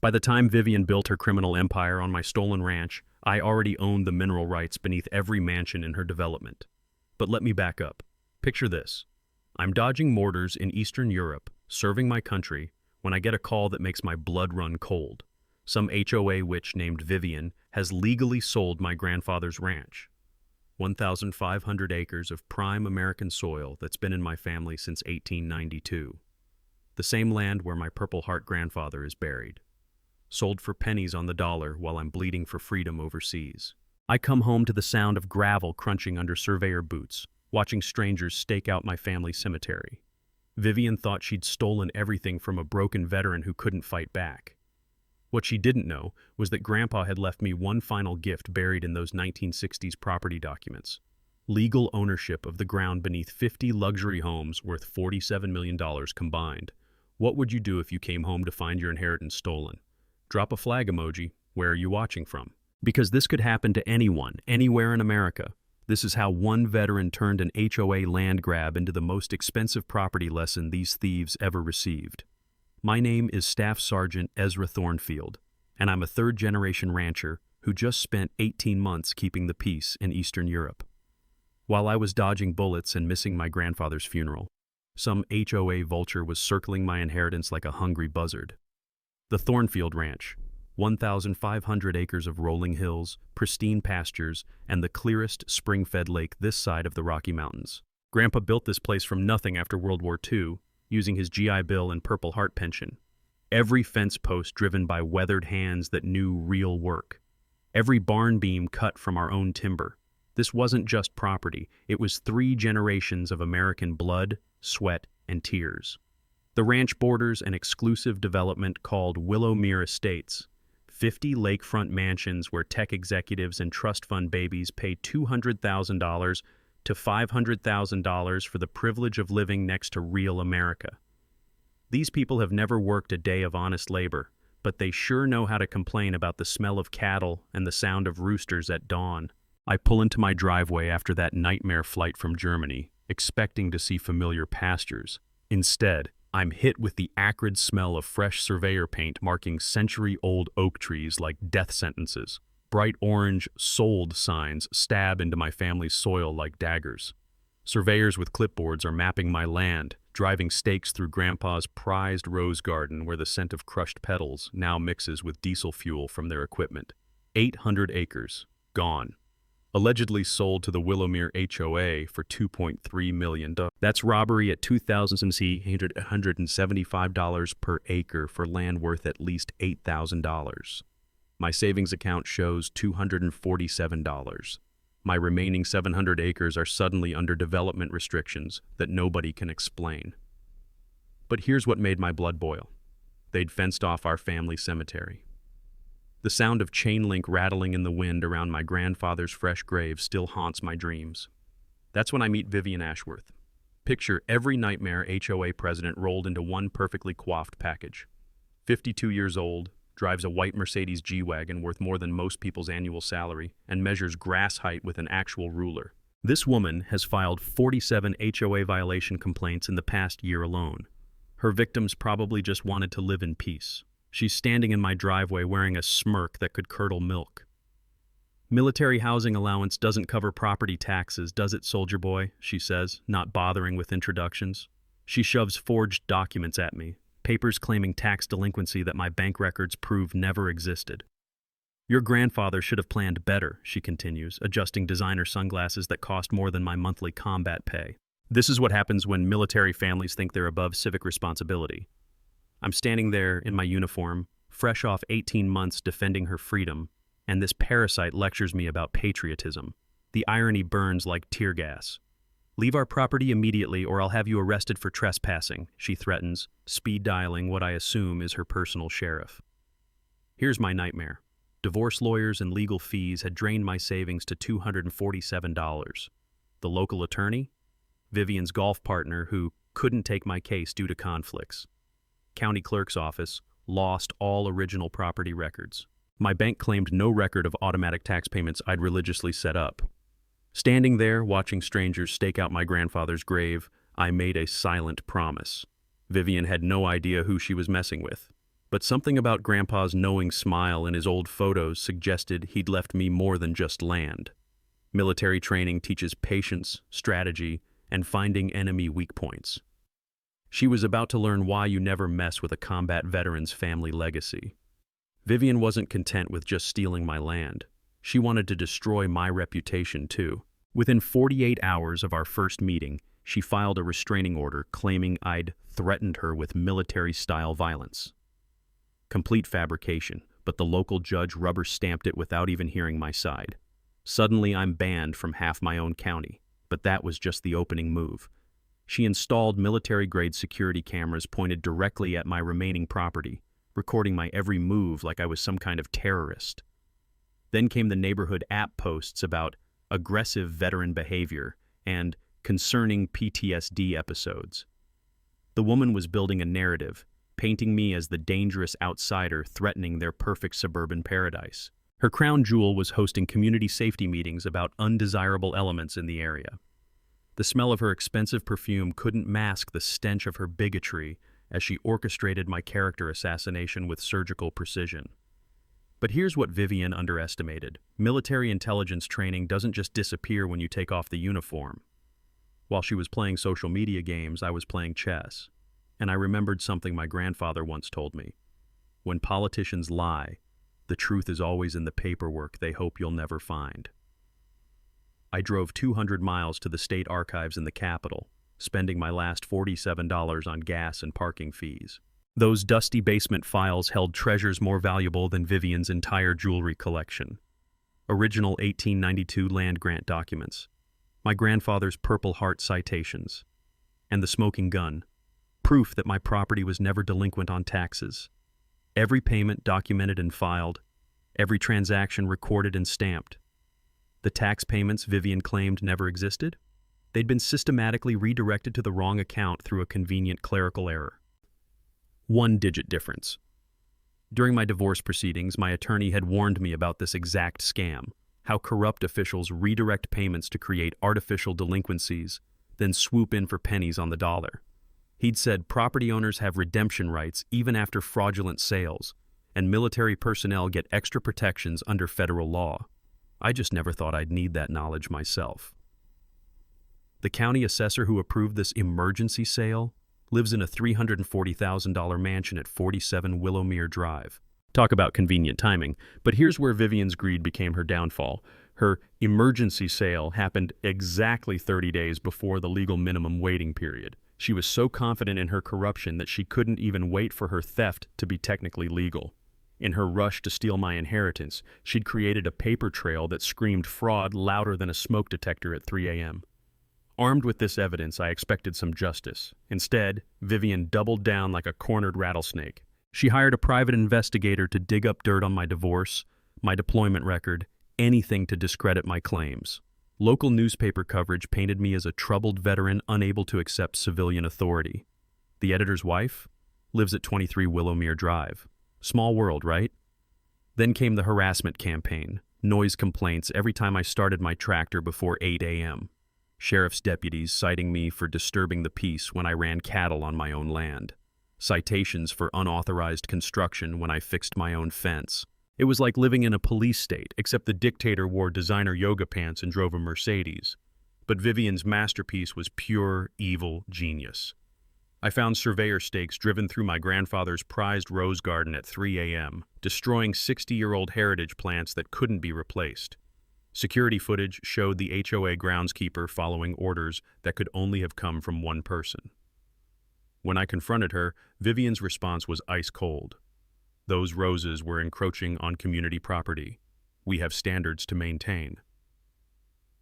By the time Vivian built her criminal empire on my stolen ranch, I already owned the mineral rights beneath every mansion in her development. But let me back up. Picture this. I'm dodging mortars in Eastern Europe, serving my country, when I get a call that makes my blood run cold. Some HOA witch named Vivian has legally sold my grandfather's ranch. 1,500 acres of prime American soil that's been in my family since 1892. The same land where my Purple Heart grandfather is buried. Sold for pennies on the dollar while I'm bleeding for freedom overseas. I come home to the sound of gravel crunching under surveyor boots, watching strangers stake out my family cemetery. Vivian thought she'd stolen everything from a broken veteran who couldn't fight back. What she didn't know was that Grandpa had left me one final gift buried in those 1960s property documents. Legal ownership of the ground beneath 50 luxury homes worth $47 million combined. What would you do if you came home to find your inheritance stolen? Drop a flag emoji. Where are you watching from? Because this could happen to anyone, anywhere in America. This is how one veteran turned an HOA land grab into the most expensive property lesson these thieves ever received. My name is Staff Sergeant Ezra Thornfield, and I'm a third-generation rancher who just spent 18 months keeping the peace in Eastern Europe. While I was dodging bullets and missing my grandfather's funeral, some HOA vulture was circling my inheritance like a hungry buzzard. The Thornfield Ranch, 1,500 acres of rolling hills, pristine pastures, and the clearest spring-fed lake this side of the Rocky Mountains. Grandpa built this place from nothing after World War II, using his GI Bill and Purple Heart pension. Every fence post driven by weathered hands that knew real work. Every barn beam cut from our own timber. This wasn't just property, it was 3 generations of American blood, sweat, and tears. The ranch borders an exclusive development called Willowmere Estates, 50 lakefront mansions where tech executives and trust fund babies pay $200,000 to $500,000 for the privilege of living next to real America. These people have never worked a day of honest labor, but they sure know how to complain about the smell of cattle and the sound of roosters at dawn. I pull into my driveway after that nightmare flight from Germany, expecting to see familiar pastures. Instead, I'm hit with the acrid smell of fresh surveyor paint marking century-old oak trees like death sentences. Bright orange "sold" signs stab into my family's soil like daggers. Surveyors with clipboards are mapping my land, driving stakes through Grandpa's prized rose garden where the scent of crushed petals now mixes with diesel fuel from their equipment. 800 acres, gone. Allegedly sold to the Willowmere HOA for $2.3 million. That's robbery at $2,875 per acre for land worth at least $8,000. My savings account shows $247. My remaining 700 acres are suddenly under development restrictions that nobody can explain. But here's what made my blood boil. They'd fenced off our family cemetery. The sound of chain link rattling in the wind around my grandfather's fresh grave still haunts my dreams. That's when I meet Vivian Ashworth. Picture every nightmare HOA president rolled into one perfectly coiffed package. 52 years old, drives a white Mercedes G-Wagon worth more than most people's annual salary, and measures grass height with an actual ruler. This woman has filed 47 HOA violation complaints in the past year alone. Her victims probably just wanted to live in peace. She's standing in my driveway wearing a smirk that could curdle milk. Military housing allowance doesn't cover property taxes, does it, soldier boy? She says, not bothering with introductions. She shoves forged documents at me, papers claiming tax delinquency that my bank records prove never existed. Your grandfather should have planned better, she continues, adjusting designer sunglasses that cost more than my monthly combat pay. This is what happens when military families think they're above civic responsibility. I'm standing there in my uniform, fresh off 18 months defending her freedom, and this parasite lectures me about patriotism. The irony burns like tear gas. Leave our property immediately or I'll have you arrested for trespassing, she threatens, speed dialing what I assume is her personal sheriff. Here's my nightmare. Divorce lawyers and legal fees had drained my savings to $247. The local attorney? Vivian's golf partner who couldn't take my case due to conflicts. County clerk's office lost all original property records. My bank claimed no record of automatic tax payments I'd religiously set up. Standing there, watching strangers stake out my grandfather's grave, I made a silent promise. Vivian had no idea who she was messing with. But something about Grandpa's knowing smile in his old photos suggested he'd left me more than just land. Military training teaches patience, strategy, and finding enemy weak points. She was about to learn why you never mess with a combat veteran's family legacy. Vivian wasn't content with just stealing my land. She wanted to destroy my reputation too. Within 48 hours of our first meeting, she filed a restraining order claiming I'd threatened her with military-style violence. Complete fabrication, but the local judge rubber-stamped it without even hearing my side. Suddenly, I'm banned from half my own county, but that was just the opening move. She installed military-grade security cameras pointed directly at my remaining property, recording my every move like I was some kind of terrorist. Then came the neighborhood app posts about aggressive veteran behavior and concerning PTSD episodes. The woman was building a narrative, painting me as the dangerous outsider threatening their perfect suburban paradise. Her crown jewel was hosting community safety meetings about undesirable elements in the area. The smell of her expensive perfume couldn't mask the stench of her bigotry as she orchestrated my character assassination with surgical precision. But here's what Vivian underestimated. Military intelligence training doesn't just disappear when you take off the uniform. While she was playing social media games, I was playing chess. And I remembered something my grandfather once told me. When politicians lie, the truth is always in the paperwork they hope you'll never find. I drove 200 miles to the state archives in the capital, spending my last $47 on gas and parking fees. Those dusty basement files held treasures more valuable than Vivian's entire jewelry collection. Original 1892 land grant documents, my grandfather's Purple Heart citations, and the smoking gun, proof that my property was never delinquent on taxes. Every payment documented and filed, every transaction recorded and stamped. The tax payments Vivian claimed never existed? They'd been systematically redirected to the wrong account through a convenient clerical error. One-digit difference. During my divorce proceedings, my attorney had warned me about this exact scam, how corrupt officials redirect payments to create artificial delinquencies, then swoop in for pennies on the dollar. He'd said property owners have redemption rights even after fraudulent sales, and military personnel get extra protections under federal law. I just never thought I'd need that knowledge myself. The county assessor who approved this emergency sale lives in a $340,000 mansion at 47 Willowmere Drive. Talk about convenient timing, but here's where Vivian's greed became her downfall. Her emergency sale happened exactly 30 days before the legal minimum waiting period. She was so confident in her corruption that she couldn't even wait for her theft to be technically legal. In her rush to steal my inheritance, she'd created a paper trail that screamed fraud louder than a smoke detector at 3 a.m. Armed with this evidence, I expected some justice. Instead, Vivian doubled down like a cornered rattlesnake. She hired a private investigator to dig up dirt on my divorce, my deployment record, anything to discredit my claims. Local newspaper coverage painted me as a troubled veteran unable to accept civilian authority. The editor's wife lives at 23 Willowmere Drive. Small world, right? Then came the harassment campaign, noise complaints every time I started my tractor before 8 a.m. Sheriff's deputies citing me for disturbing the peace when I ran cattle on my own land. Citations for unauthorized construction when I fixed my own fence. It was like living in a police state, except the dictator wore designer yoga pants and drove a Mercedes. But Vivian's masterpiece was pure evil genius. I found surveyor stakes driven through my grandfather's prized rose garden at 3 a.m., destroying 60-year-old heritage plants that couldn't be replaced. Security footage showed the HOA groundskeeper following orders that could only have come from one person. When I confronted her, Vivian's response was ice cold. Those roses were encroaching on community property. We have standards to maintain.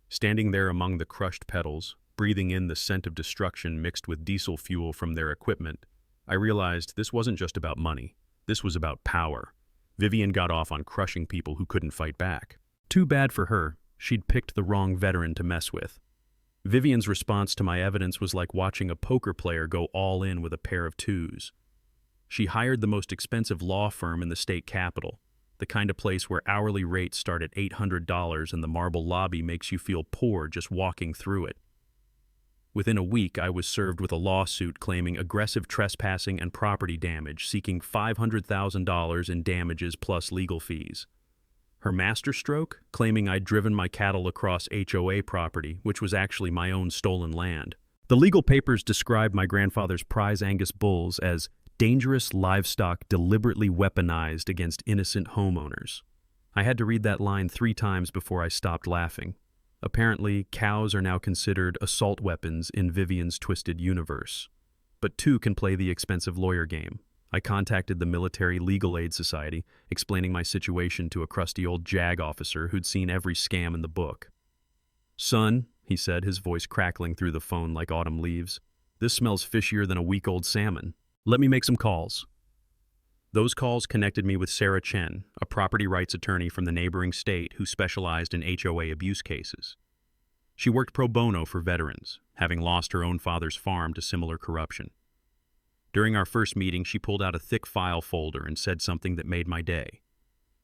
Standing there among the crushed petals, breathing in the scent of destruction mixed with diesel fuel from their equipment, I realized this wasn't just about money. This was about power. Vivian got off on crushing people who couldn't fight back. Too bad for her. She'd picked the wrong veteran to mess with. Vivian's response to my evidence was like watching a poker player go all in with a pair of twos. She hired the most expensive law firm in the state capital, the kind of place where hourly rates start at $800 and the marble lobby makes you feel poor just walking through it. Within a week, I was served with a lawsuit claiming aggressive trespassing and property damage, seeking $500,000 in damages plus legal fees. Her masterstroke, claiming I'd driven my cattle across HOA property, which was actually my own stolen land. The legal papers described my grandfather's prize Angus bulls as dangerous livestock deliberately weaponized against innocent homeowners. I had to read that line 3 times before I stopped laughing. Apparently, cows are now considered assault weapons in Vivian's twisted universe. But 2 can play the expensive lawyer game. I contacted the Military Legal Aid Society, explaining my situation to a crusty old JAG officer who'd seen every scam in the book. "Son," he said, his voice crackling through the phone like autumn leaves, "this smells fishier than a week-old salmon. Let me make some calls." Those calls connected me with Sarah Chen, a property rights attorney from the neighboring state who specialized in HOA abuse cases. She worked pro bono for veterans, having lost her own father's farm to similar corruption. During our first meeting, she pulled out a thick file folder and said something that made my day.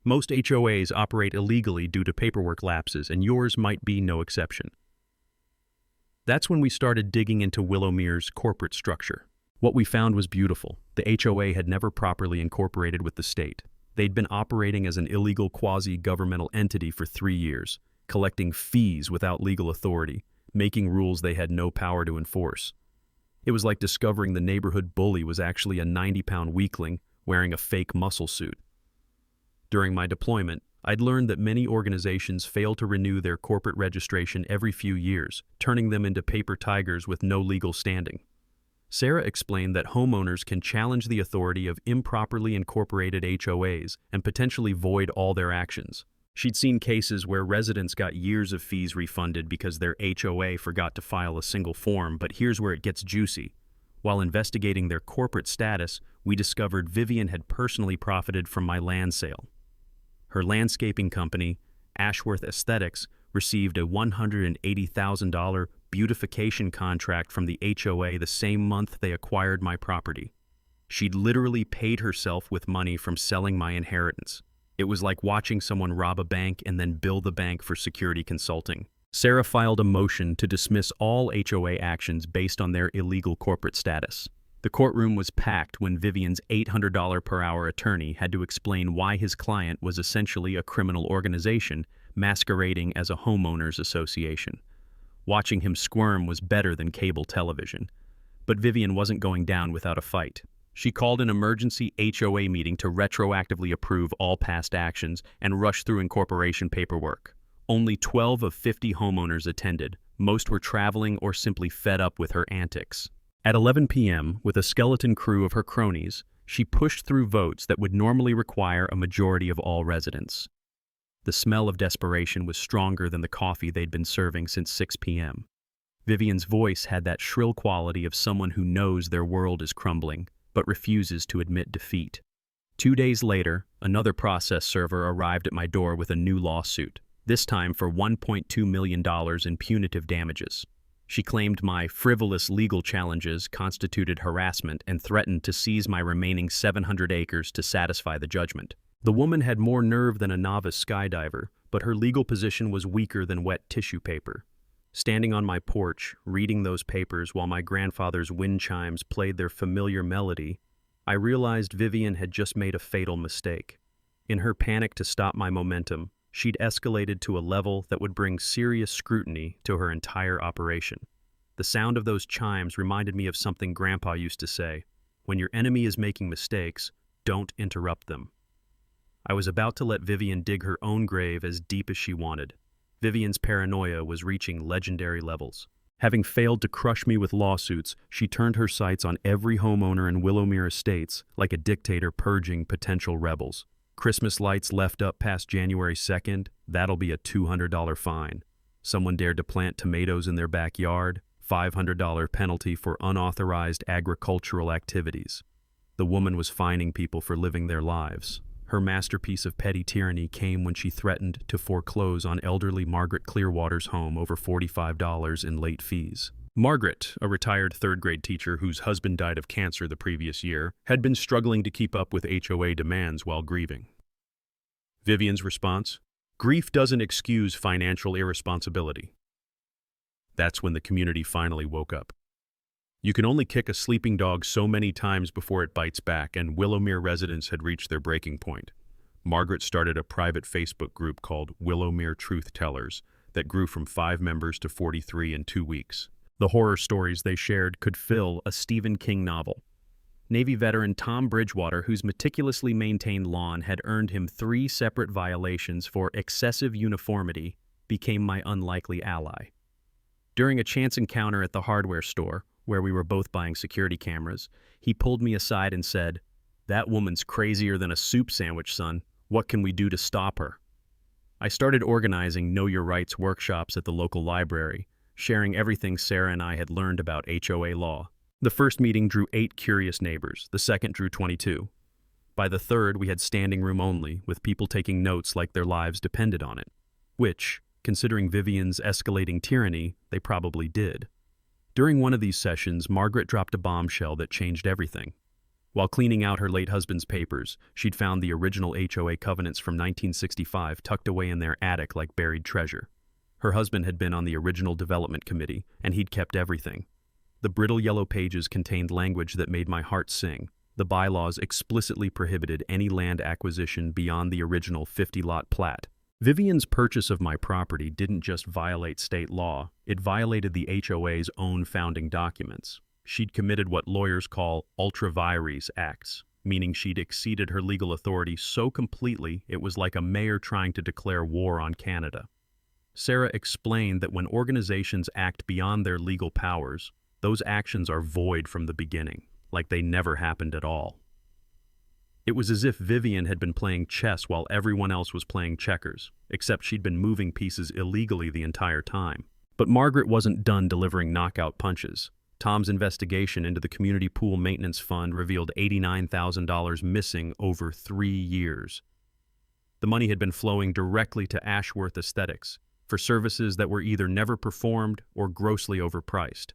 "Most HOAs operate illegally due to paperwork lapses, and yours might be no exception." That's when we started digging into Willowmere's corporate structure. What we found was beautiful. The HOA had never properly incorporated with the state. They'd been operating as an illegal quasi-governmental entity for 3 years, collecting fees without legal authority, making rules they had no power to enforce. It was like discovering the neighborhood bully was actually a 90-pound weakling wearing a fake muscle suit. During my deployment, I'd learned that many organizations fail to renew their corporate registration every few years, turning them into paper tigers with no legal standing. Sarah explained that homeowners can challenge the authority of improperly incorporated HOAs and potentially void all their actions. She'd seen cases where residents got years of fees refunded because their HOA forgot to file a single form, but here's where it gets juicy. While investigating their corporate status, we discovered Vivian had personally profited from my land sale. Her landscaping company, Ashworth Aesthetics, received a $180,000 beautification contract from the HOA the same month they acquired my property. She'd literally paid herself with money from selling my inheritance. It was like watching someone rob a bank and then bill the bank for security consulting. Sarah filed a motion to dismiss all HOA actions based on their illegal corporate status. The courtroom was packed when Vivian's $800 per hour attorney had to explain why his client was essentially a criminal organization masquerading as a homeowners association. Watching him squirm was better than cable television. But Vivian wasn't going down without a fight. She called an emergency HOA meeting to retroactively approve all past actions and rush through incorporation paperwork. Only 12 of 50 homeowners attended. Most were traveling or simply fed up with her antics. At 11 p.m., with a skeleton crew of her cronies, she pushed through votes that would normally require a majority of all residents. The smell of desperation was stronger than the coffee they'd been serving since 6 p.m. Vivian's voice had that shrill quality of someone who knows their world is crumbling, but refuses to admit defeat. 2 days later, another process server arrived at my door with a new lawsuit, this time for $1.2 million in punitive damages. She claimed my frivolous legal challenges constituted harassment and threatened to seize my remaining 700 acres to satisfy the judgment. The woman had more nerve than a novice skydiver, but her legal position was weaker than wet tissue paper. Standing on my porch, reading those papers while my grandfather's wind chimes played their familiar melody, I realized Vivian had just made a fatal mistake. In her panic to stop my momentum, she'd escalated to a level that would bring serious scrutiny to her entire operation. The sound of those chimes reminded me of something Grandpa used to say: "When your enemy is making mistakes, don't interrupt them." I was about to let Vivian dig her own grave as deep as she wanted. Vivian's paranoia was reaching legendary levels. Having failed to crush me with lawsuits, she turned her sights on every homeowner in Willowmere Estates like a dictator purging potential rebels. Christmas lights left up past January 2nd, that'll be a $200 fine. Someone dared to plant tomatoes in their backyard, $500 penalty for unauthorized agricultural activities. The woman was fining people for living their lives. Her masterpiece of petty tyranny came when she threatened to foreclose on elderly Margaret Clearwater's home over $45 in late fees. Margaret, a retired third-grade teacher whose husband died of cancer the previous year, had been struggling to keep up with HOA demands while grieving. Vivian's response: "Grief doesn't excuse financial irresponsibility." That's when the community finally woke up. You can only kick a sleeping dog so many times before it bites back, and Willowmere residents had reached their breaking point. Margaret started a private Facebook group called Willowmere Truth Tellers that grew from 5 members to 43 in 2 weeks. The horror stories they shared could fill a Stephen King novel. Navy veteran Tom Bridgewater, whose meticulously maintained lawn had earned him 3 separate violations for excessive uniformity, became my unlikely ally. During a chance encounter at the hardware store, where we were both buying security cameras, he pulled me aside and said, "That woman's crazier than a soup sandwich, son. What can we do to stop her?" I started organizing Know Your Rights workshops at the local library, sharing everything Sarah and I had learned about HOA law. The first meeting drew 8 curious neighbors, the second drew 22. By the third, we had standing room only, with people taking notes like their lives depended on it, which, considering Vivian's escalating tyranny, they probably did. During one of these sessions, Margaret dropped a bombshell that changed everything. While cleaning out her late husband's papers, she'd found the original HOA covenants from 1965 tucked away in their attic like buried treasure. Her husband had been on the original development committee, and he'd kept everything. The brittle yellow pages contained language that made my heart sing. The bylaws explicitly prohibited any land acquisition beyond the original 50-lot plat. Vivian's purchase of my property didn't just violate state law, it violated the HOA's own founding documents. She'd committed what lawyers call ultra vires acts, meaning she'd exceeded her legal authority so completely it was like a mayor trying to declare war on Canada. Sarah explained that when organizations act beyond their legal powers, those actions are void from the beginning, like they never happened at all. It was as if Vivian had been playing chess while everyone else was playing checkers, except she'd been moving pieces illegally the entire time. But Margaret wasn't done delivering knockout punches. Tom's investigation into the community pool maintenance fund revealed $89,000 missing over 3 years. The money had been flowing directly to Ashworth Aesthetics for services that were either never performed or grossly overpriced.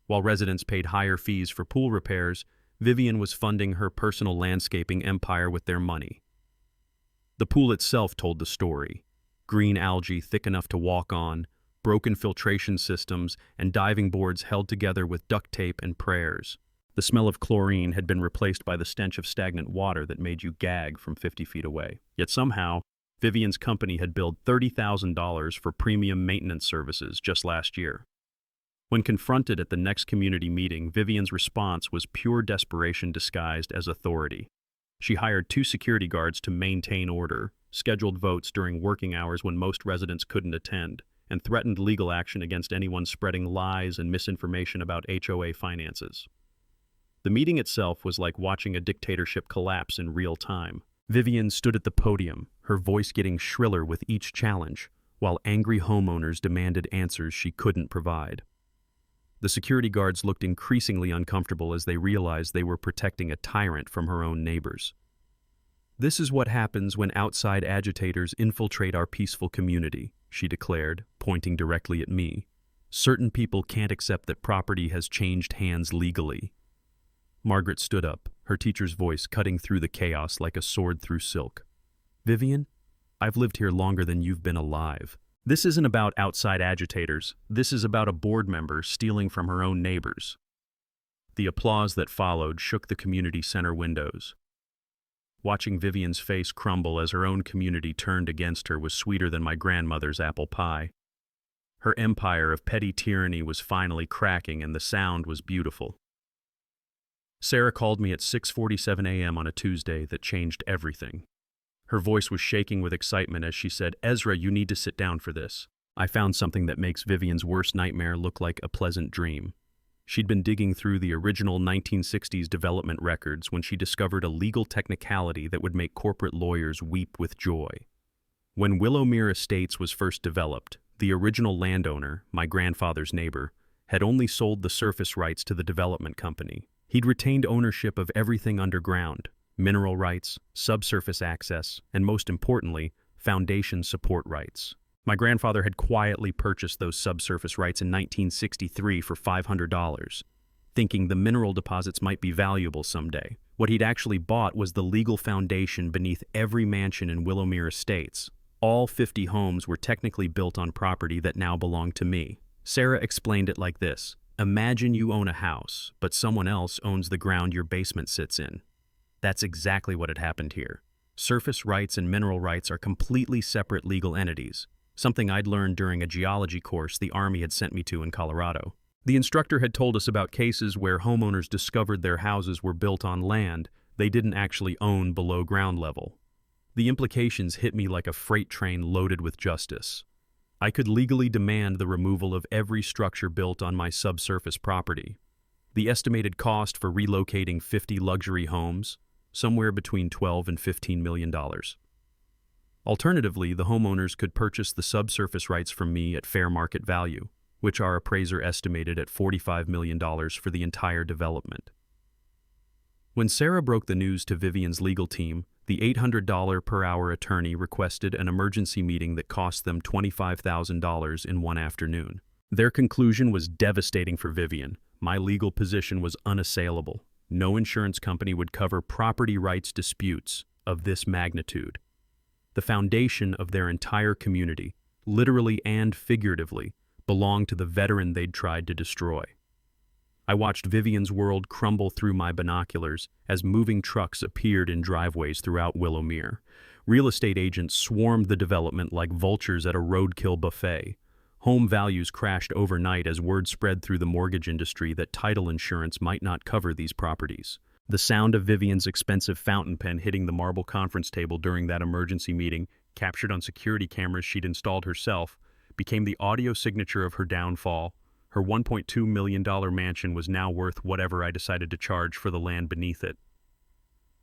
While residents paid higher fees for pool repairs, Vivian was funding her personal landscaping empire with their money. The pool itself told the story. Green algae thick enough to walk on, broken filtration systems, and diving boards held together with duct tape and prayers. The smell of chlorine had been replaced by the stench of stagnant water that made you gag from 50 feet away. Yet somehow, Vivian's company had billed $30,000 for premium maintenance services just last year. When confronted at the next community meeting, Vivian's response was pure desperation disguised as authority. She hired 2 security guards to maintain order, scheduled votes during working hours when most residents couldn't attend, and threatened legal action against anyone spreading lies and misinformation about HOA finances. The meeting itself was like watching a dictatorship collapse in real time. Vivian stood at the podium, her voice getting shriller with each challenge, while angry homeowners demanded answers she couldn't provide. The security guards looked increasingly uncomfortable as they realized they were protecting a tyrant from her own neighbors. "This is what happens when outside agitators infiltrate our peaceful community," she declared, pointing directly at me. "Certain people can't accept that property has changed hands legally." Margaret stood up, her teacher's voice cutting through the chaos like a sword through silk. "Vivian, I've lived here longer than you've been alive. This isn't about outside agitators. This is about a board member stealing from her own neighbors." The applause that followed shook the community center windows. Watching Vivian's face crumble as her own community turned against her was sweeter than my grandmother's apple pie. Her empire of petty tyranny was finally cracking, and the sound was beautiful. Sarah called me at 6:47 a.m. on a Tuesday that changed everything. Her voice was shaking with excitement as she said, "Ezra, you need to sit down for this. I found something that makes Vivian's worst nightmare look like a pleasant dream." She'd been digging through the original 1960s development records when she discovered a legal technicality that would make corporate lawyers weep with joy. When Willowmere Estates was first developed, the original landowner, my grandfather's neighbor, had only sold the surface rights to the development company. He'd retained ownership of everything underground: mineral rights, subsurface access, and most importantly, foundation support rights. My grandfather had quietly purchased those subsurface rights in 1963 for $500, thinking the mineral deposits might be valuable someday. What he'd actually bought was the legal foundation beneath every mansion in Willowmere Estates. All 50 homes were technically built on property that now belonged to me. Sarah explained it like this. Imagine you own a house, but someone else owns the ground your basement sits in. That's exactly what had happened here. Surface rights and mineral rights are completely separate legal entities, something I'd learned during a geology course the Army had sent me to in Colorado. The instructor had told us about cases where homeowners discovered their houses were built on land they didn't actually own below ground level. The implications hit me like a freight train loaded with justice. I could legally demand the removal of every structure built on my subsurface property. The estimated cost for relocating 50 luxury homes, somewhere between $12 and $15 million. Alternatively, the homeowners could purchase the subsurface rights from me at fair market value, which our appraiser estimated at $45 million for the entire development. When Sarah broke the news to Vivian's legal team, the $800 per hour attorney requested an emergency meeting that cost them $25,000 in one afternoon. Their conclusion was devastating for Vivian. My legal position was unassailable. No insurance company would cover property rights disputes of this magnitude. The foundation of their entire community, literally and figuratively, belonged to the veteran they'd tried to destroy. I watched Vivian's world crumble through my binoculars as moving trucks appeared in driveways throughout Willowmere. Real estate agents swarmed the development like vultures at a roadkill buffet. Home values crashed overnight as word spread through the mortgage industry that title insurance might not cover these properties. The sound of Vivian's expensive fountain pen hitting the marble conference table during that emergency meeting, captured on security cameras she'd installed herself, became the audio signature of her downfall. Her $1.2 million mansion was now worth whatever I decided to charge for the land beneath it.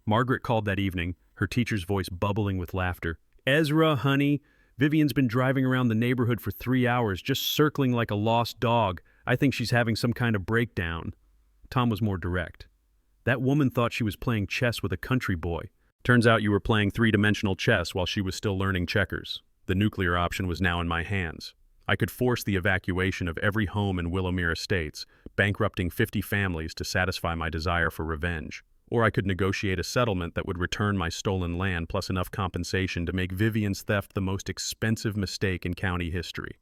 Margaret called that evening, her teacher's voice bubbling with laughter. "Ezra, honey, Vivian's been driving around the neighborhood for 3 hours, just circling like a lost dog. I think she's having some kind of breakdown." Tom was more direct. "That woman thought she was playing chess with a country boy. Turns out you were playing three-dimensional chess while she was still learning checkers. The nuclear option was now in my hands. I could force the evacuation of every home in Willowmere Estates, bankrupting 50 families to satisfy my desire for revenge. Or I could negotiate a settlement that would return my stolen land plus enough compensation to make Vivian's theft the most expensive mistake in county history.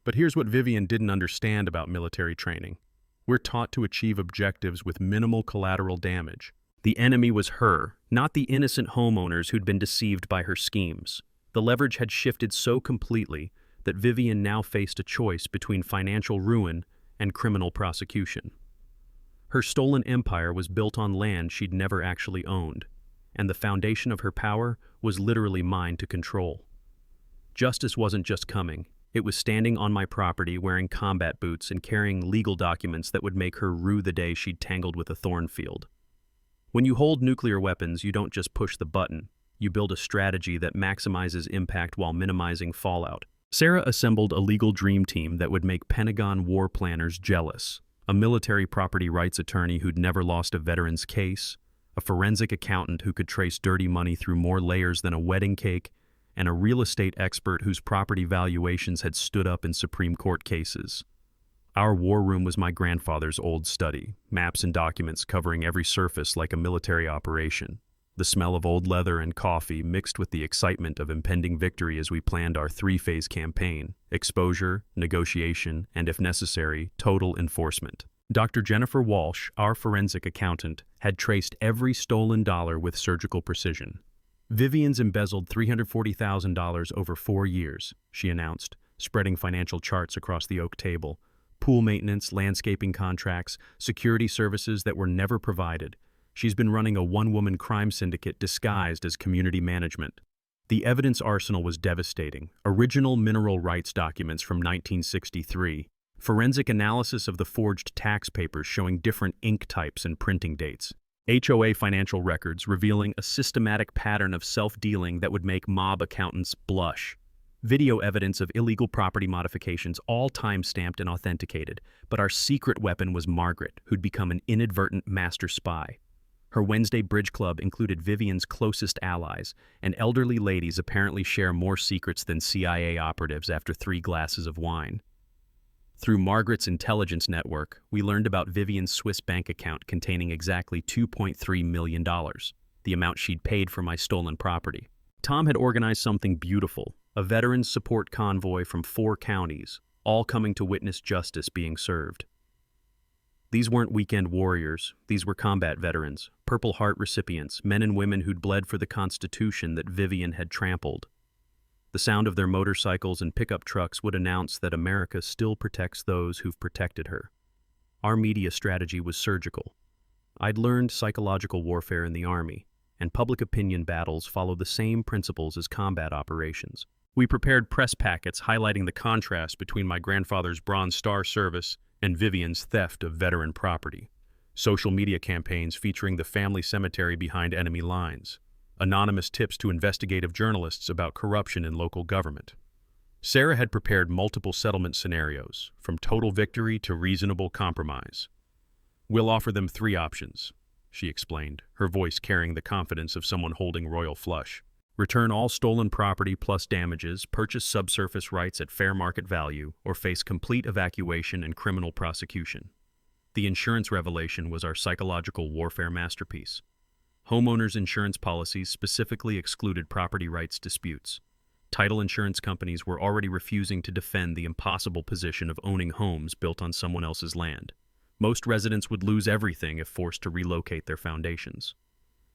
But here's what Vivian didn't understand about military training. We're taught to achieve objectives with minimal collateral damage. The enemy was her, not the innocent homeowners who'd been deceived by her schemes. The leverage had shifted so completely that Vivian now faced a choice between financial ruin and criminal prosecution. Her stolen empire was built on land she'd never actually owned, and the foundation of her power was literally mine to control. Justice wasn't just coming. It was standing on my property wearing combat boots and carrying legal documents that would make her rue the day she'd tangled with a thornfield. When you hold nuclear weapons, you don't just push the button. You build a strategy that maximizes impact while minimizing fallout. Sarah assembled a legal dream team that would make Pentagon war planners jealous. A military property rights attorney who'd never lost a veteran's case, a forensic accountant who could trace dirty money through more layers than a wedding cake, and a real estate expert whose property valuations had stood up in Supreme Court cases. Our war room was my grandfather's old study, maps and documents covering every surface like a military operation. The smell of old leather and coffee mixed with the excitement of impending victory as we planned our three-phase campaign: exposure, negotiation, and if necessary, total enforcement. Dr. Jennifer Walsh, our forensic accountant, had traced every stolen dollar with surgical precision. "Vivian's embezzled $340,000 over 4 years, she announced, spreading financial charts across the oak table. Pool maintenance, landscaping contracts, security services that were never provided. She's been running a one-woman crime syndicate disguised as community management." The evidence arsenal was devastating. Original mineral rights documents from 1963, forensic analysis of the forged tax papers showing different ink types and printing dates, HOA financial records revealing a systematic pattern of self-dealing that would make mob accountants blush, video evidence of illegal property modifications, all time-stamped and authenticated. But our secret weapon was Margaret, who'd become an inadvertent master spy. Her Wednesday bridge club included Vivian's closest allies, and elderly ladies apparently share more secrets than CIA operatives after 3 glasses of wine. Through Margaret's intelligence network, we learned about Vivian's Swiss bank account containing exactly $2.3 million, the amount she'd paid for my stolen property. Tom had organized something beautiful, a veterans support convoy from 4 counties, all coming to witness justice being served. These weren't weekend warriors, these were combat veterans, Purple Heart recipients, men and women who'd bled for the Constitution that Vivian had trampled. The sound of their motorcycles and pickup trucks would announce that America still protects those who've protected her. Our media strategy was surgical. I'd learned psychological warfare in the Army, and public opinion battles follow the same principles as combat operations. We prepared press packets highlighting the contrast between my grandfather's Bronze Star service and Vivian's theft of veteran property. Social media campaigns featuring the family cemetery behind enemy lines. Anonymous tips to investigative journalists about corruption in local government. Sarah had prepared multiple settlement scenarios, from total victory to reasonable compromise. "We'll offer them 3 options," she explained, her voice carrying the confidence of someone holding royal flush. "Return all stolen property plus damages, purchase subsurface rights at fair market value, or face complete evacuation and criminal prosecution." The insurance revelation was our psychological warfare masterpiece. Homeowners' insurance policies specifically excluded property rights disputes. Title insurance companies were already refusing to defend the impossible position of owning homes built on someone else's land. Most residents would lose everything if forced to relocate their foundations.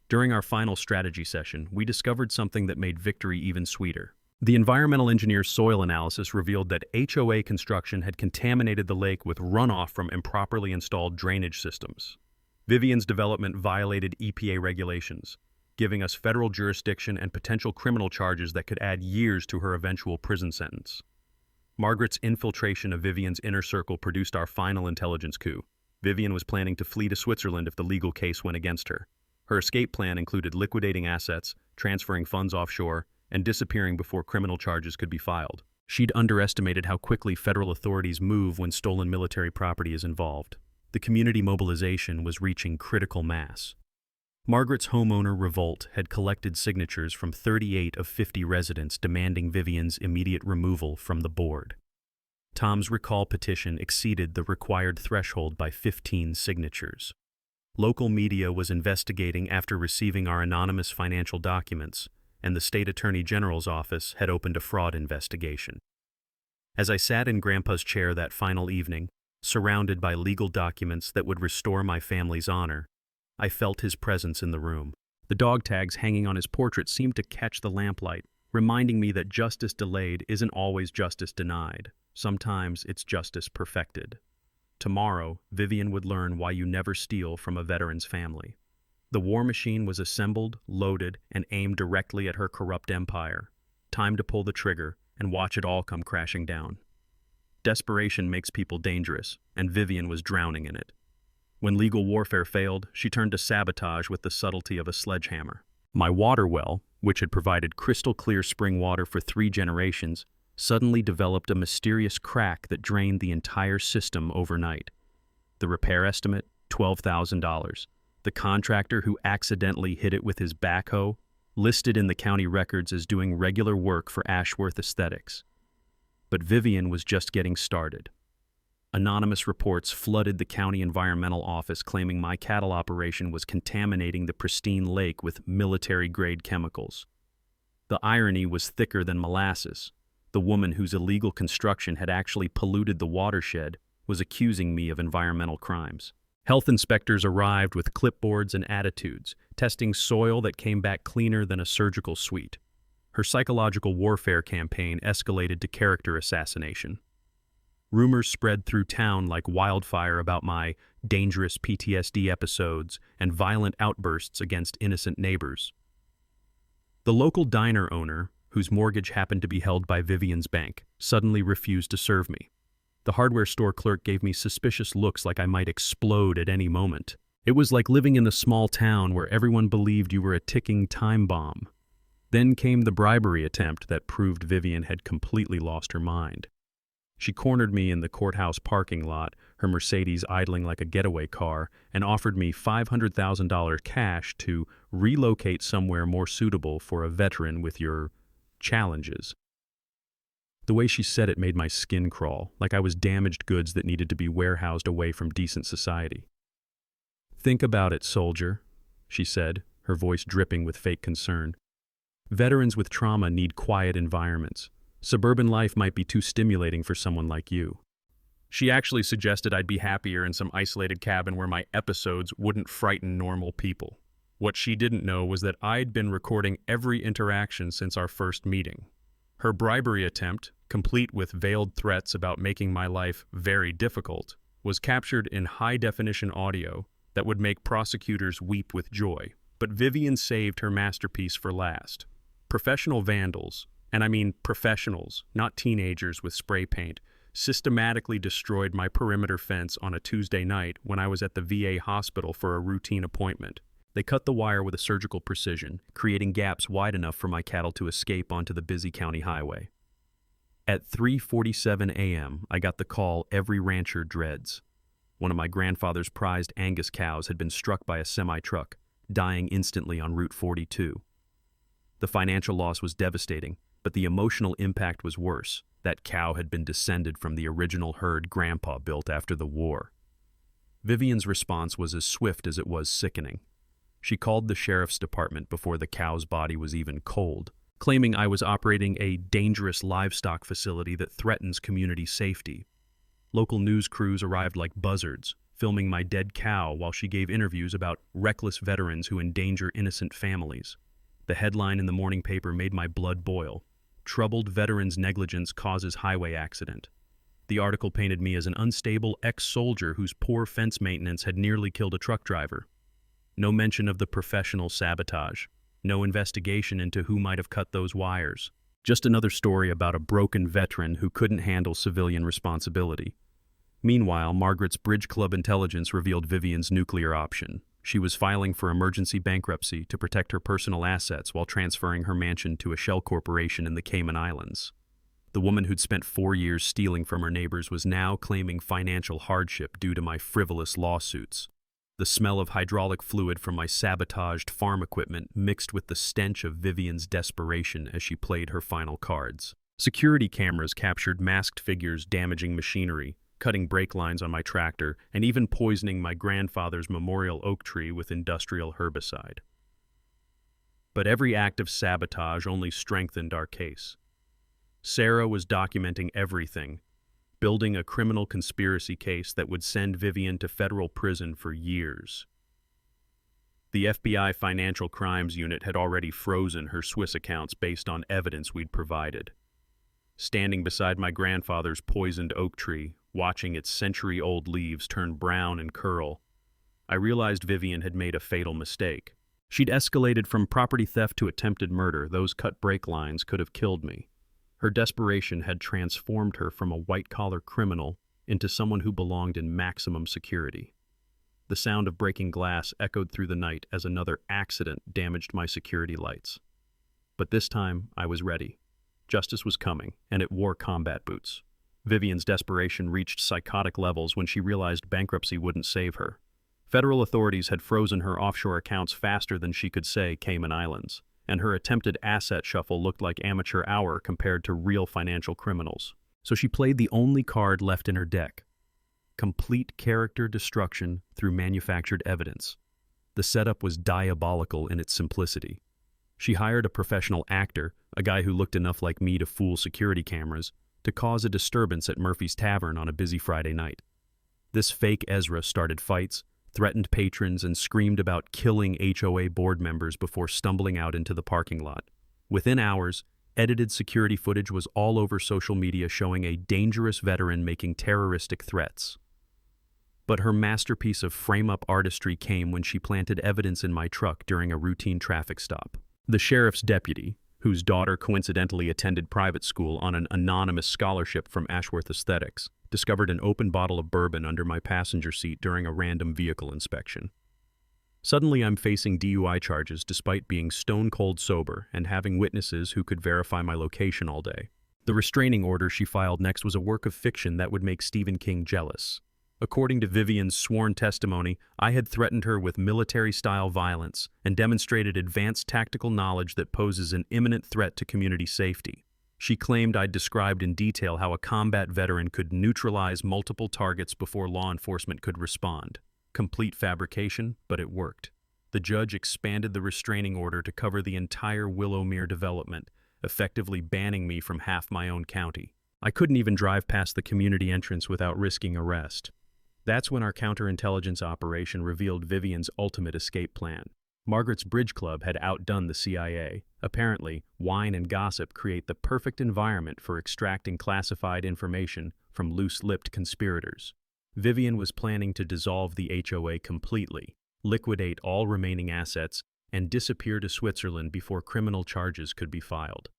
During our final strategy session, we discovered something that made victory even sweeter. The environmental engineer's soil analysis revealed that HOA construction had contaminated the lake with runoff from improperly installed drainage systems. Vivian's development violated EPA regulations, giving us federal jurisdiction and potential criminal charges that could add years to her eventual prison sentence. Margaret's infiltration of Vivian's inner circle produced our final intelligence coup. Vivian was planning to flee to Switzerland if the legal case went against her. Her escape plan included liquidating assets, transferring funds offshore, and disappearing before criminal charges could be filed. She'd underestimated how quickly federal authorities move when stolen military property is involved. The community mobilization was reaching critical mass. Margaret's homeowner revolt had collected signatures from 38 of 50 residents demanding Vivian's immediate removal from the board. Tom's recall petition exceeded the required threshold by 15 signatures. Local media was investigating after receiving our anonymous financial documents, and the state attorney general's office had opened a fraud investigation. As I sat in Grandpa's chair that final evening, surrounded by legal documents that would restore my family's honor, I felt his presence in the room. The dog tags hanging on his portrait seemed to catch the lamplight, reminding me that justice delayed isn't always justice denied. Sometimes it's justice perfected. Tomorrow, Vivian would learn why you never steal from a veteran's family. The war machine was assembled, loaded, and aimed directly at her corrupt empire. Time to pull the trigger and watch it all come crashing down. Desperation makes people dangerous, and Vivian was drowning in it. When legal warfare failed, she turned to sabotage with the subtlety of a sledgehammer. My water well, which had provided crystal-clear spring water for 3 generations, suddenly developed a mysterious crack that drained the entire system overnight. The repair estimate, $12,000. The contractor who accidentally hit it with his backhoe, listed in the county records as doing regular work for Ashworth Aesthetics. But Vivian was just getting started. Anonymous reports flooded the county environmental office claiming my cattle operation was contaminating the pristine lake with military-grade chemicals. The irony was thicker than molasses. The woman whose illegal construction had actually polluted the watershed was accusing me of environmental crimes. Health inspectors arrived with clipboards and attitudes, testing soil that came back cleaner than a surgical suite. Her psychological warfare campaign escalated to character assassination. Rumors spread through town like wildfire about my dangerous PTSD episodes and violent outbursts against innocent neighbors. The local diner owner, whose mortgage happened to be held by Vivian's bank, suddenly refused to serve me. The hardware store clerk gave me suspicious looks like I might explode at any moment. It was like living in a small town where everyone believed you were a ticking time bomb. Then came the bribery attempt that proved Vivian had completely lost her mind. She cornered me in the courthouse parking lot, her Mercedes idling like a getaway car, and offered me $500,000 cash to relocate somewhere more suitable for a veteran with your challenges. The way she said it made my skin crawl, like I was damaged goods that needed to be warehoused away from decent society. "Think about it, soldier," she said, her voice dripping with fake concern. "Veterans with trauma need quiet environments. Suburban life might be too stimulating for someone like you. She actually suggested I'd be happier in some isolated cabin where my episodes wouldn't frighten normal people. What she didn't know was that I'd been recording every interaction since our first meeting. Her bribery attempt, complete with veiled threats about making my life very difficult, was captured in high-definition audio that would make prosecutors weep with joy. But Vivian saved her masterpiece for last. Professional vandals, and I mean professionals, not teenagers with spray paint, systematically destroyed my perimeter fence on a Tuesday night when I was at the VA hospital for a routine appointment. They cut the wire with a surgical precision, creating gaps wide enough for my cattle to escape onto the busy county highway. At 3:47 a.m., I got the call every rancher dreads. One of my grandfather's prized Angus cows had been struck by a semi-truck, dying instantly on Route 42. The financial loss was devastating, but the emotional impact was worse. That cow had been descended from the original herd Grandpa built after the war. Vivian's response was as swift as it was sickening. She called the sheriff's department before the cow's body was even cold, claiming I was operating a dangerous livestock facility that threatens community safety. Local news crews arrived like buzzards, filming my dead cow while she gave interviews about reckless veterans who endanger innocent families. The headline in the morning paper made my blood boil. Troubled veterans' negligence causes highway accident. The article painted me as an unstable ex-soldier whose poor fence maintenance had nearly killed a truck driver. No mention of the professional sabotage. No investigation into who might have cut those wires. Just another story about a broken veteran who couldn't handle civilian responsibility. Meanwhile, Margaret's Bridge Club intelligence revealed Vivian's nuclear option. She was filing for emergency bankruptcy to protect her personal assets while transferring her mansion to a shell corporation in the Cayman Islands. The woman who'd spent 4 years stealing from her neighbors was now claiming financial hardship due to my frivolous lawsuits. The smell of hydraulic fluid from my sabotaged farm equipment mixed with the stench of Vivian's desperation as she played her final cards. Security cameras captured masked figures damaging machinery, cutting brake lines on my tractor, and even poisoning my grandfather's memorial oak tree with industrial herbicide. But every act of sabotage only strengthened our case. Sarah was documenting everything, building a criminal conspiracy case that would send Vivian to federal prison for years. The FBI Financial Crimes Unit had already frozen her Swiss accounts based on evidence we'd provided. Standing beside my grandfather's poisoned oak tree, watching its century-old leaves turn brown and curl, I realized Vivian had made a fatal mistake. She'd escalated from property theft to attempted murder. Those cut brake lines could have killed me. Her desperation had transformed her from a white-collar criminal into someone who belonged in maximum security. The sound of breaking glass echoed through the night as another accident damaged my security lights. But this time, I was ready. Justice was coming, and it wore combat boots. Vivian's desperation reached psychotic levels when she realized bankruptcy wouldn't save her. Federal authorities had frozen her offshore accounts faster than she could say Cayman Islands, and her attempted asset shuffle looked like amateur hour compared to real financial criminals. So she played the only card left in her deck: complete character destruction through manufactured evidence. The setup was diabolical in its simplicity. She hired a professional actor, a guy who looked enough like me to fool security cameras, to cause a disturbance at Murphy's Tavern on a busy Friday night. This fake Ezra started fights, threatened patrons, and screamed about killing HOA board members before stumbling out into the parking lot. Within hours, edited security footage was all over social media showing a dangerous veteran making terroristic threats. But her masterpiece of frame-up artistry came when she planted evidence in my truck during a routine traffic stop. The sheriff's deputy, whose daughter coincidentally attended private school on an anonymous scholarship from Ashworth Aesthetics, discovered an open bottle of bourbon under my passenger seat during a random vehicle inspection. Suddenly I'm facing DUI charges despite being stone-cold sober and having witnesses who could verify my location all day. The restraining order she filed next was a work of fiction that would make Stephen King jealous. According to Vivian's sworn testimony, I had threatened her with military-style violence and demonstrated advanced tactical knowledge that poses an imminent threat to community safety. She claimed I'd described in detail how a combat veteran could neutralize multiple targets before law enforcement could respond. Complete fabrication, but it worked. The judge expanded the restraining order to cover the entire Willowmere development, effectively banning me from half my own county. I couldn't even drive past the community entrance without risking arrest. That's when our counterintelligence operation revealed Vivian's ultimate escape plan. Margaret's bridge club had outdone the CIA. Apparently, wine and gossip create the perfect environment for extracting classified information from loose-lipped conspirators. Vivian was planning to dissolve the HOA completely, liquidate all remaining assets, and disappear to Switzerland before criminal charges could be filed.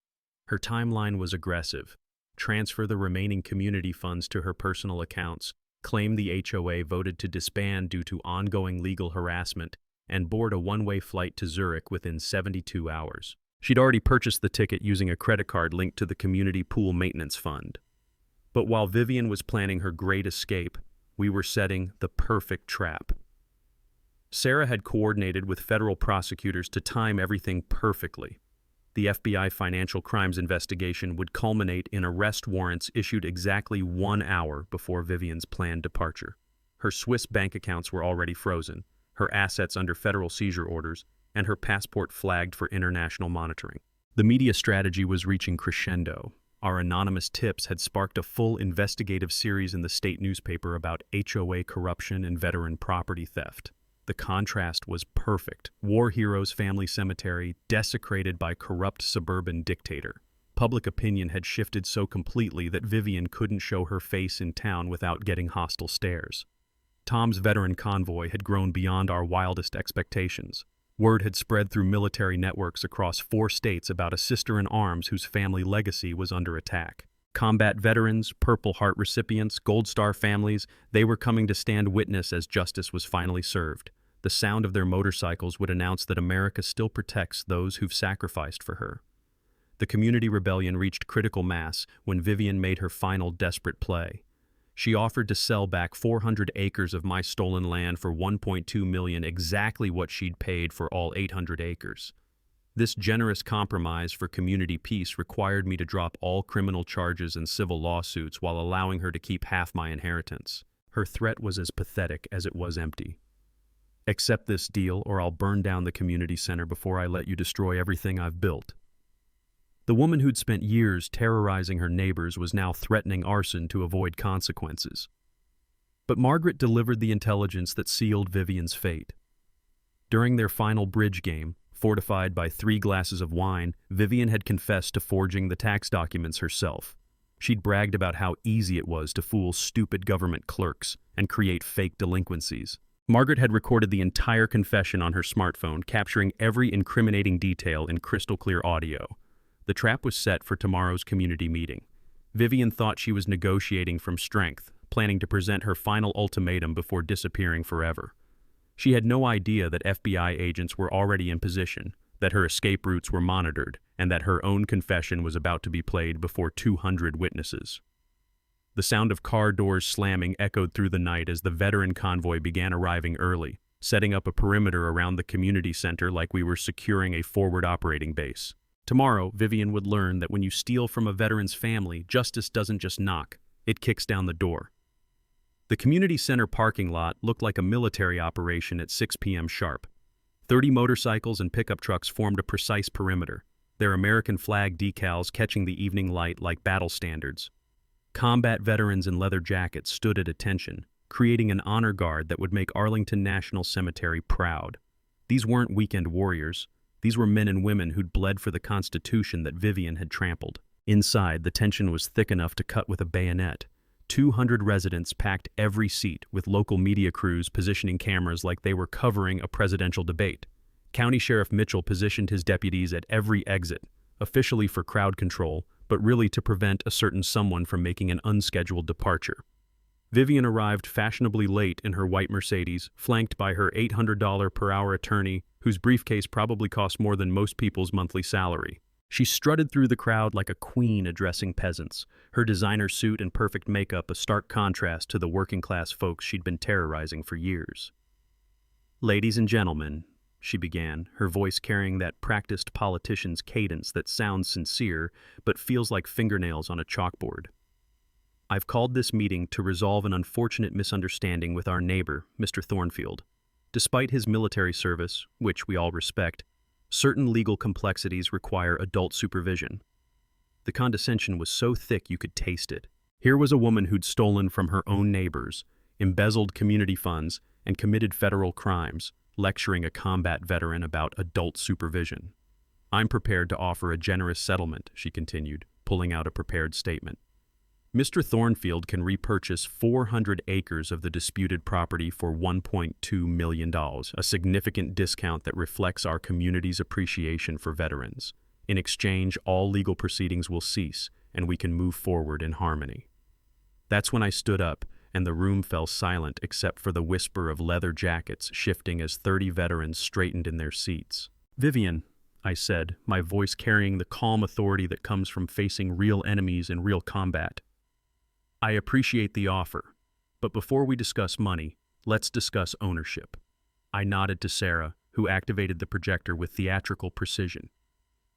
Her timeline was aggressive. Transfer the remaining community funds to her personal accounts, claim the HOA voted to disband due to ongoing legal harassment, and board a one-way flight to Zurich within 72 hours. She'd already purchased the ticket using a credit card linked to the community pool maintenance fund. But while Vivian was planning her great escape, we were setting the perfect trap. Sarah had coordinated with federal prosecutors to time everything perfectly. The FBI financial crimes investigation would culminate in arrest warrants issued exactly 1 hour before Vivian's planned departure. Her Swiss bank accounts were already frozen, her assets under federal seizure orders, and her passport flagged for international monitoring. The media strategy was reaching crescendo. Our anonymous tips had sparked a full investigative series in the state newspaper about HOA corruption and veteran property theft. The contrast was perfect. War heroes' family cemetery desecrated by corrupt suburban dictator. Public opinion had shifted so completely that Vivian couldn't show her face in town without getting hostile stares. Tom's veteran convoy had grown beyond our wildest expectations. Word had spread through military networks across 4 states about a sister-in-arms whose family legacy was under attack. Combat veterans, Purple Heart recipients, Gold Star families, they were coming to stand witness as justice was finally served. The sound of their motorcycles would announce that America still protects those who've sacrificed for her. The community rebellion reached critical mass when Vivian made her final desperate play. She offered to sell back 400 acres of my stolen land for $1.2 million, exactly what she'd paid for all 800 acres. This generous compromise for community peace required me to drop all criminal charges and civil lawsuits while allowing her to keep half my inheritance. Her threat was as pathetic as it was empty. Accept this deal or I'll burn down the community center before I let you destroy everything I've built. The woman who'd spent years terrorizing her neighbors was now threatening arson to avoid consequences. But Margaret delivered the intelligence that sealed Vivian's fate. During their final bridge game, fortified by 3 glasses of wine, Vivian had confessed to forging the tax documents herself. She'd bragged about how easy it was to fool stupid government clerks and create fake delinquencies. Margaret had recorded the entire confession on her smartphone, capturing every incriminating detail in crystal-clear audio. The trap was set for tomorrow's community meeting. Vivian thought she was negotiating from strength, planning to present her final ultimatum before disappearing forever. She had no idea that FBI agents were already in position, that her escape routes were monitored, and that her own confession was about to be played before 200 witnesses. The sound of car doors slamming echoed through the night as the veteran convoy began arriving early, setting up a perimeter around the community center like we were securing a forward operating base. Tomorrow, Vivian would learn that when you steal from a veteran's family, justice doesn't just knock, it kicks down the door. The community center parking lot looked like a military operation at 6 p.m. sharp. 30 motorcycles and pickup trucks formed a precise perimeter, their American flag decals catching the evening light like battle standards. Combat veterans in leather jackets stood at attention, creating an honor guard that would make Arlington National Cemetery proud. These weren't weekend warriors. These were men and women who'd bled for the Constitution that Vivian had trampled. Inside, the tension was thick enough to cut with a bayonet. 200 residents packed every seat, with local media crews positioning cameras like they were covering a presidential debate. County Sheriff Mitchell positioned his deputies at every exit, officially for crowd control, but really to prevent a certain someone from making an unscheduled departure. Vivian arrived fashionably late in her white Mercedes, flanked by her $800 per hour attorney, whose briefcase probably cost more than most people's monthly salary. She strutted through the crowd like a queen addressing peasants, her designer suit and perfect makeup a stark contrast to the working-class folks she'd been terrorizing for years. "Ladies and gentlemen," she began, her voice carrying that practiced politician's cadence that sounds sincere but feels like fingernails on a chalkboard. "I've called this meeting to resolve an unfortunate misunderstanding with our neighbor, Mr. Thornfield. Despite his military service, which we all respect, certain legal complexities require adult supervision. The condescension was so thick you could taste it. Here was a woman who'd stolen from her own neighbors, embezzled community funds, and committed federal crimes, lecturing a combat veteran about adult supervision. "I'm prepared to offer a generous settlement," she continued, pulling out a prepared statement. "Mr. Thornfield can repurchase 400 acres of the disputed property for $1.2 million, a significant discount that reflects our community's appreciation for veterans. In exchange, all legal proceedings will cease, and we can move forward in harmony." That's when I stood up, and the room fell silent except for the whisper of leather jackets shifting as 30 veterans straightened in their seats. "Vivian," I said, my voice carrying the calm authority that comes from facing real enemies in real combat, "I appreciate the offer, but before we discuss money, let's discuss ownership." I nodded to Sarah, who activated the projector with theatrical precision.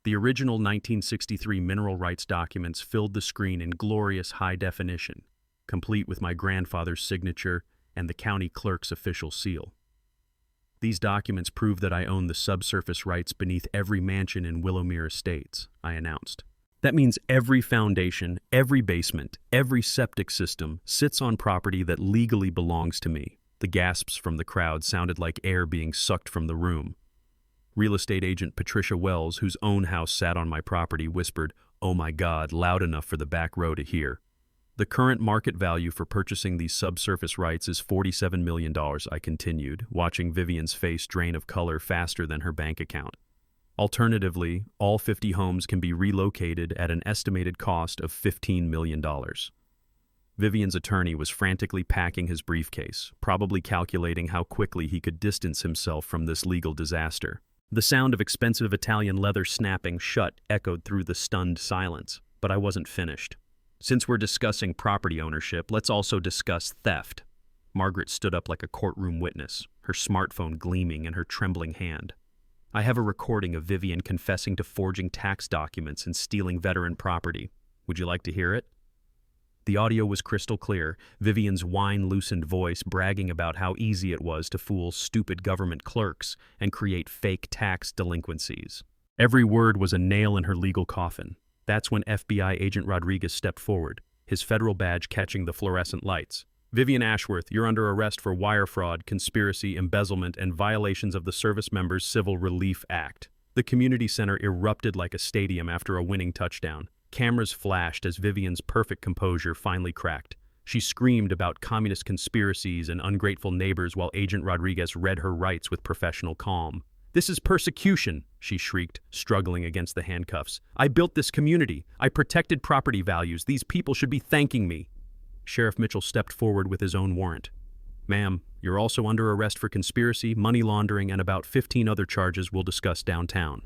The original 1963 mineral rights documents filled the screen in glorious high definition, complete with my grandfather's signature and the county clerk's official seal. "These documents prove that I own the subsurface rights beneath every mansion in Willowmere Estates," I announced. "That means every foundation, every basement, every septic system sits on property that legally belongs to me." The gasps from the crowd sounded like air being sucked from the room. Real estate agent Patricia Wells, whose own house sat on my property, whispered, "Oh my God," loud enough for the back row to hear. "The current market value for purchasing these subsurface rights is $47 million, I continued, watching Vivian's face drain of color faster than her bank account. "Alternatively, all 50 homes can be relocated at an estimated cost of $15 million. Vivian's attorney was frantically packing his briefcase, probably calculating how quickly he could distance himself from this legal disaster. The sound of expensive Italian leather snapping shut echoed through the stunned silence, but I wasn't finished. "Since we're discussing property ownership, let's also discuss theft." Margaret stood up like a courtroom witness, her smartphone gleaming in her trembling hand. "I have a recording of Vivian confessing to forging tax documents and stealing veteran property. Would you like to hear it?" The audio was crystal clear, Vivian's wine-loosened voice bragging about how easy it was to fool stupid government clerks and create fake tax delinquencies. Every word was a nail in her legal coffin. That's when FBI agent Rodriguez stepped forward, his federal badge catching the fluorescent lights. "Vivian Ashworth, you're under arrest for wire fraud, conspiracy, embezzlement, and violations of the Service Members Civil Relief Act." The community center erupted like a stadium after a winning touchdown. Cameras flashed as Vivian's perfect composure finally cracked. She screamed about communist conspiracies and ungrateful neighbors while Agent Rodriguez read her rights with professional calm. "This is persecution," she shrieked, struggling against the handcuffs. "I built this community. I protected property values. These people should be thanking me." Sheriff Mitchell stepped forward with his own warrant. "Ma'am, you're also under arrest for conspiracy, money laundering, and about 15 other charges we'll discuss downtown."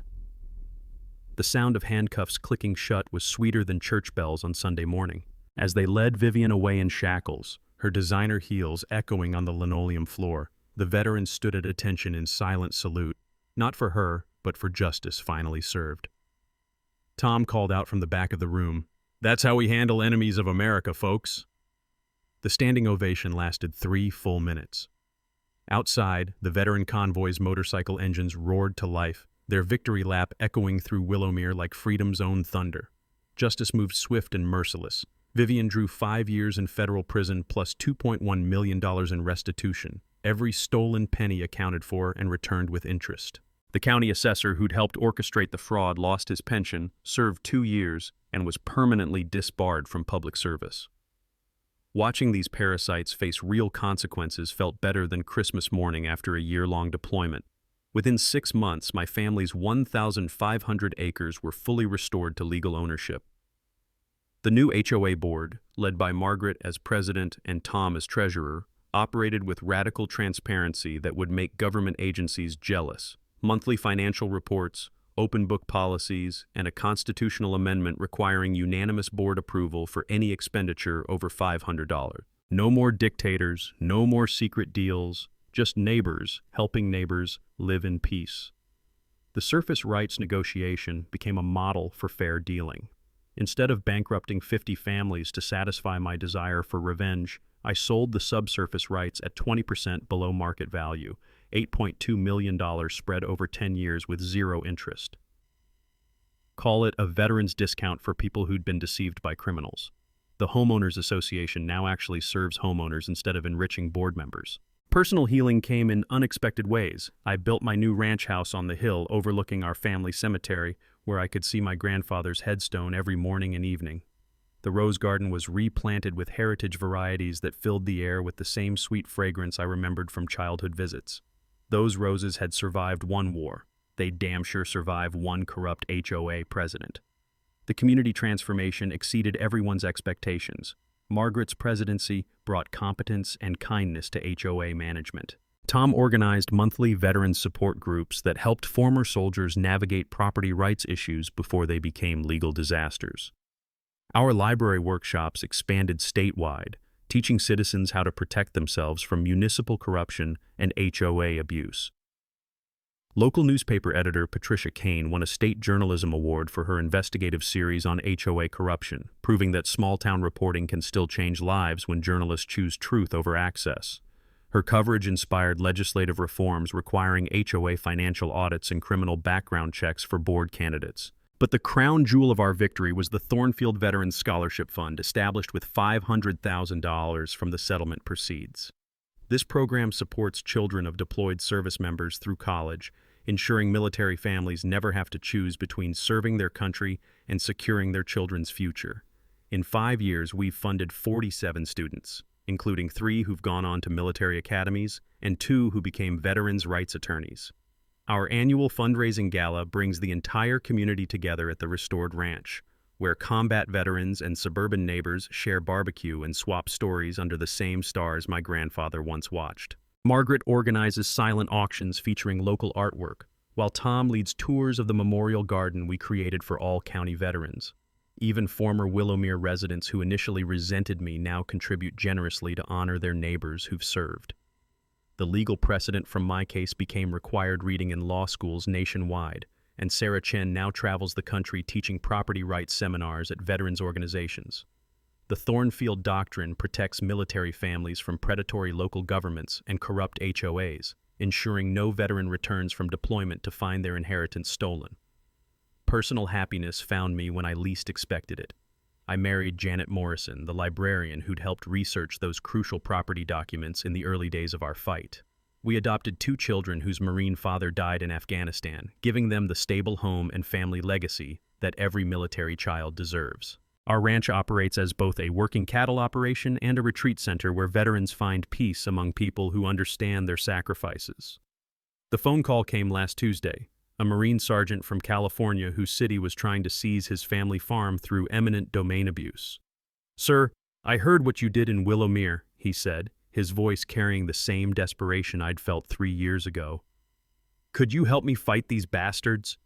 The sound of handcuffs clicking shut was sweeter than church bells on Sunday morning. As they led Vivian away in shackles, her designer heels echoing on the linoleum floor, the veterans stood at attention in silent salute, not for her, but for justice finally served. Tom called out from the back of the room, "That's how we handle enemies of America, folks." The standing ovation lasted 3 full minutes. Outside, the veteran convoy's motorcycle engines roared to life, their victory lap echoing through Willowmere like freedom's own thunder. Justice moved swift and merciless. Vivian drew 5 years in federal prison plus $2.1 million in restitution, every stolen penny accounted for and returned with interest. The county assessor who'd helped orchestrate the fraud lost his pension, served 2 years, and was permanently disbarred from public service. Watching these parasites face real consequences felt better than Christmas morning after a year-long deployment. Within 6 months, my family's 1,500 acres were fully restored to legal ownership. The new HOA board, led by Margaret as president and Tom as treasurer, operated with radical transparency that would make government agencies jealous. Monthly financial reports, open book policies, and a constitutional amendment requiring unanimous board approval for any expenditure over $500. No more dictators, no more secret deals, just neighbors helping neighbors live in peace. The surface rights negotiation became a model for fair dealing. Instead of bankrupting 50 families to satisfy my desire for revenge, I sold the subsurface rights at 20% below market value, $8.2 million spread over 10 years with zero interest. Call it a veteran's discount for people who'd been deceived by criminals. The Homeowners Association now actually serves homeowners instead of enriching board members. Personal healing came in unexpected ways. I built my new ranch house on the hill overlooking our family cemetery, where I could see my grandfather's headstone every morning and evening. The rose garden was replanted with heritage varieties that filled the air with the same sweet fragrance I remembered from childhood visits. Those roses had survived one war. They'd damn sure survive one corrupt HOA president. The community transformation exceeded everyone's expectations. Margaret's presidency brought competence and kindness to HOA management. Tom organized monthly veteran support groups that helped former soldiers navigate property rights issues before they became legal disasters. Our library workshops expanded statewide, teaching citizens how to protect themselves from municipal corruption and HOA abuse. Local newspaper editor Patricia Kane won a state journalism award for her investigative series on HOA corruption, proving that small-town reporting can still change lives when journalists choose truth over access. Her coverage inspired legislative reforms requiring HOA financial audits and criminal background checks for board candidates. But the crown jewel of our victory was the Thornfield Veterans Scholarship Fund, established with $500,000 from the settlement proceeds. This program supports children of deployed service members through college, ensuring military families never have to choose between serving their country and securing their children's future. In 5 years, we've funded 47 students, including 3 who've gone on to military academies and 2 who became veterans' rights attorneys. Our annual fundraising gala brings the entire community together at the restored ranch, where combat veterans and suburban neighbors share barbecue and swap stories under the same stars my grandfather once watched. Margaret organizes silent auctions featuring local artwork, while Tom leads tours of the memorial garden we created for all county veterans. Even former Willowmere residents who initially resented me now contribute generously to honor their neighbors who've served. The legal precedent from my case became required reading in law schools nationwide, and Sarah Chen now travels the country teaching property rights seminars at veterans organizations. The Thornfield Doctrine protects military families from predatory local governments and corrupt HOAs, ensuring no veteran returns from deployment to find their inheritance stolen. Personal happiness found me when I least expected it. I married Janet Morrison, the librarian who'd helped research those crucial property documents in the early days of our fight. We adopted 2 children whose Marine father died in Afghanistan, giving them the stable home and family legacy that every military child deserves. Our ranch operates as both a working cattle operation and a retreat center where veterans find peace among people who understand their sacrifices. The phone call came last Tuesday. A Marine sergeant from California whose city was trying to seize his family farm through eminent domain abuse. "Sir, I heard what you did in Willowmere," he said, his voice carrying the same desperation I'd felt 3 years ago. "Could you help me fight these bastards?"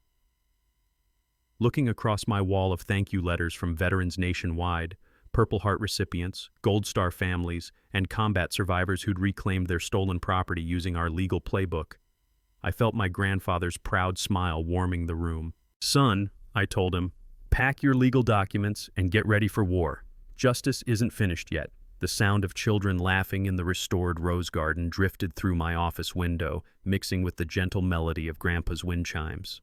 Looking across my wall of thank you letters from veterans nationwide, Purple Heart recipients, Gold Star families, and combat survivors who'd reclaimed their stolen property using our legal playbook, I felt my grandfather's proud smile warming the room. "Son," I told him, "pack your legal documents and get ready for war. Justice isn't finished yet." The sound of children laughing in the restored rose garden drifted through my office window, mixing with the gentle melody of Grandpa's wind chimes.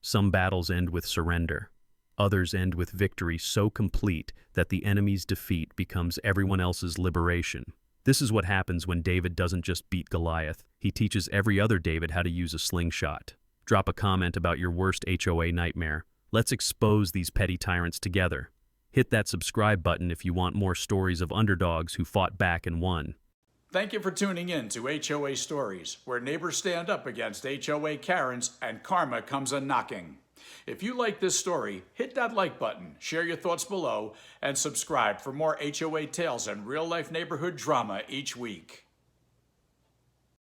Some battles end with surrender. Others end with victory so complete that the enemy's defeat becomes everyone else's liberation. This is what happens when David doesn't just beat Goliath, he teaches every other David how to use a slingshot. Drop a comment about your worst HOA nightmare. Let's expose these petty tyrants together. Hit that subscribe button if you want more stories of underdogs who fought back and won. Thank you for tuning in to HOA Stories, where neighbors stand up against HOA Karens and karma comes a-knocking. If you like this story, hit that like button, share your thoughts below, and subscribe for more HOA tales and real-life neighborhood drama each week.